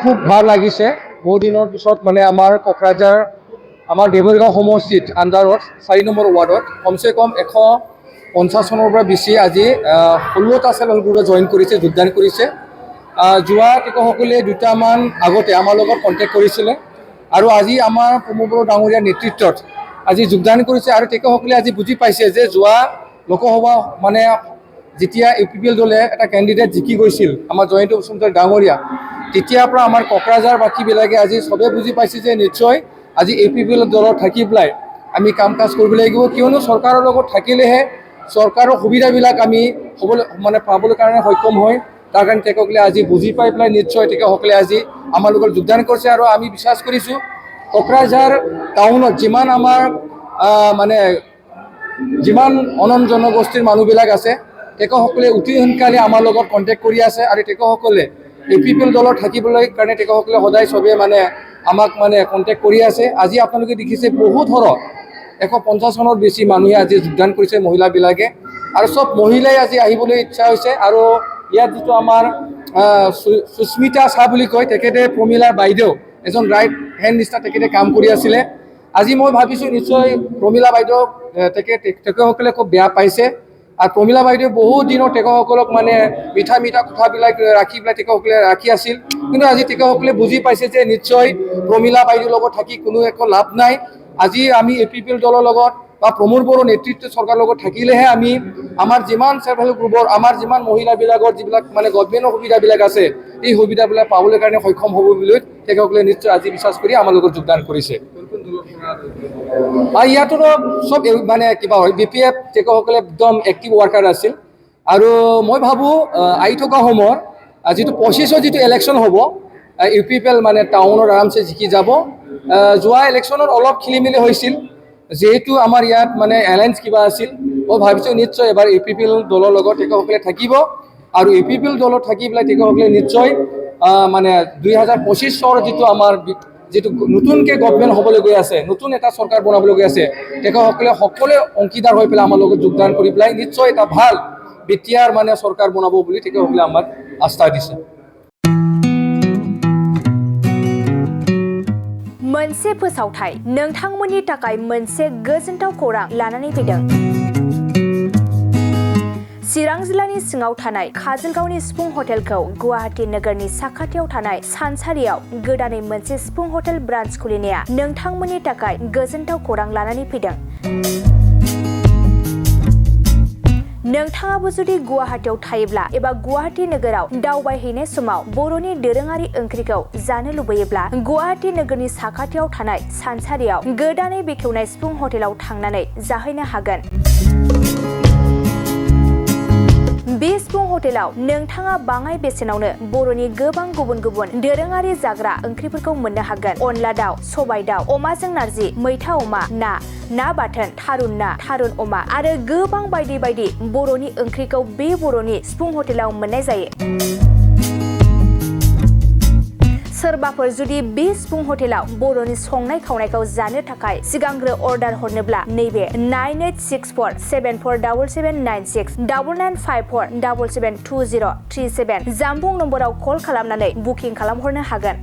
খুব ভাল লাগিছে বহু দিনৰ পিছত মানে আমাৰ কোকৰাঝাৰ আমাৰ দেৱৰগাঁও সমষ্টিত আণ্ডাৰত 4 নম্বৰ ৱাৰ্ডত কমচে কম 150জনৰ পৰা বেছি আজি 16টা চেল্ফ গ্ৰুপে জইন কৰিছে যোগদান কৰিছে যোৱা টিকসকলে দুটামান আগতে আমাৰ লগত কণ্টেক্ট কৰিছিলে আৰু আজি আমাৰ প্ৰমোদ ডাঙৰীয়াৰ নেতৃত্বত আজি যোগদান কৰিছে আৰু টিকসকলে আজি বুজি পাইছে যে যোৱা লোকসভা মানে যেতিয়া ইউপিপিএল দলে এটা কেণ্ডিডেট জিকি গৈছিল আমাৰ জয়ন্ত বসুমতাৰী ডাঙৰীয়া তেতিয়াৰ পৰা আমাৰ কোকৰাঝাৰ বাকীবিলাকে আজি সবে বুজি পাইছে যে নিশ্চয় আজি ইউপিপিএল দলত থাকি পেলাই আমি কাম কাজ কৰিব লাগিব কিয়নো চৰকাৰৰ লগত থাকিলেহে চৰকাৰৰ সুবিধাবিলাক আমি মানে পাবলৈ কাৰণে সক্ষম হয় তাৰ কাৰণে তেখেতসকলে আজি বুজি পাই পেলাই নিশ্চয় তেখেতসকলে আজি আমাৰ লগত যোগদান কৰিছে আৰু আমি বিশ্বাস কৰিছোঁ কোকৰাঝাৰ টাউনত যিমান আমাৰ মানে যিমান অনন্য জনগোষ্ঠীৰ মানুহবিলাক আছে তেখেতসকলে অতি সোনকালে আমাৰ লগত কণ্টেক্ট কৰি আছে আৰু তেখেতসকলে ইউপিপিএল দলত থাকিবলৈ কাৰণে তেখেতসকলে সদায় চবে মানে আমাক মানে কণ্টেক্ট কৰি আছে আজি আপোনালোকে দেখিছে বহুত ধৰক 150জনৰ বেছি মানুহে আজি যোগদান কৰিছে মহিলাবিলাকে আৰু সব মহিলাই আজি আহিবলৈ ইচ্ছা হৈছে আৰু ইয়াত যিটো আমাৰ সুস্মিতা শাহ বুলি কয় তেখেতে প্ৰমীলাৰ বাইদেউ এজন ৰাইট হেণ্ড নিচিনা তেখেতে কাম কৰি আছিলে আজি মই ভাবিছোঁ নিশ্চয় প্ৰমীলা বাইদেউ তেখেতসকলে খুব বেয়া পাইছে আৰু প্ৰমীলা বাইদেউ বহুত দিনৰ তেখেতসকলক মানে মিঠা কথাবিলাক ৰাখি পেলাই তেখেতসকলে ৰাখি আছিল কিন্তু আজি তেখেতসকলে বুজি পাইছে যে নিশ্চয় প্ৰমীলা বাইদেউৰ লগত থাকি কোনো একো লাভ নাই আজি আমি ইউপিপিএল দলৰ লগত বা প্ৰমোদ বড়োৰ নেতৃত্ব চৰকাৰৰ লগত থাকিলেহে আমি আমাৰ যিমান চেল্ফ হেল্প গ্ৰুপৰ আমাৰ যিমান মহিলাবিলাকৰ যিবিলাক মানে গভৰ্ণমেণ্টৰ সুবিধাবিলাক আছে এই সুবিধাবিলাক পাবলৈ কাৰণে সক্ষম হ'ব বুলি তেখেতসকলে নিশ্চয় আজি বিশ্বাস কৰি আমাৰ লগত যোগদান কৰিছে ইয়াতো সব মানে কিবা হয় BPF তেখেতসকলে একদম এক্টিভ ৱাৰ্কাৰ আছিল আৰু মই ভাবোঁ আহি থকা সময়ত যিটো 25ৰ যিটো ইলেকশ্যন হ'ব ইউপিপিএল মানে টাউনত আৰামছে জিকি যাব যোৱা ইলেকশ্যনত অলপ খেলিমেলি হৈছিল যেহেতু আমাৰ ইয়াত মানে এলায়েন্স কিবা আছিল মই ভাবিছোঁ নিশ্চয় এবাৰ ইউপিপিএল দলৰ লগত তেখেতসকলে থাকিব আৰু ইউপিপিএল দলত থাকি পেলাই তেখেতসকলে নিশ্চয় মানে 2025ৰ যিটো আমাৰ যিটো নতুনকৈ গভৰ্ণমেণ্ট হ'বলৈ গৈ আছে নতুন এটা চৰকাৰ বনাবলৈ গৈ আছে তেখেতসকলে সকলোৱে অংশীদাৰ হৈ পেলাই আমাৰ লগত যোগদান কৰি পেলাই নিশ্চয় এটা ভাল বিটিআৰ মানে চৰকাৰ বনাব বুলি তেখেতসকলে আমাক আস্থা দিছে मोनसे फोसावथाय नोंथांमोननि थाखाय मोनसे गोजोनथाव खौरां लानानै फैदों चिरां जिल्लानि सिङाव थानाय काजलगावनि सिफुं हटेलखौ गुवाहाटी नोगोरनि साखाथियाव थानाय सानसारियाव गोदानै मोनसे सिफुं हटेल ब्रान्च खुलिनाया नोंथांमोननि थाखाय गोजोनथाव खौरां लानानै फैदों नोंथाङाबो जुदि गुवाहाटीयाव थायोब्ला एबा गुवाहाटी नोगोराव दावबायहैनाय समाव बर'नि दोरोङारि ओंख्रिखौ जानो लुबैयोब्ला गुवाहाटी नोगोरनि साखाथियाव थानाय सानसारियाव गोदानै बेखेवनाय सिफुं हटेलाव थांनानै जाहैनो हागोन बे सिफुं हटेलाव नोंथाङा बाङाय बेसेनावनो बर'नि गोबां गुबुन गुबुन दोरोङारि जाग्रा ओंख्रिफोरखौ मोननो हागोन अनला दाउ सबाय दाउ अमाजों नारजि मैथा अमा ना बाथोन थारुन ना थारुन अमा आरो गोबां बायदि बायदि बर'नि ओंख्रिखौ बे बर'नि सिफुं हटेलाव मोननाय जायो सोरबाफोर जुदि बे सिफुं हटेलाव बर'नि संनाय खावनायखौ जानो थाखाय सिगांग्रो अर्डार हरनोब्ला नैबे 9864747796 9954772037 जामबुं नम्बराव कल खालामनानै बुकिं खालामहरनो हागोन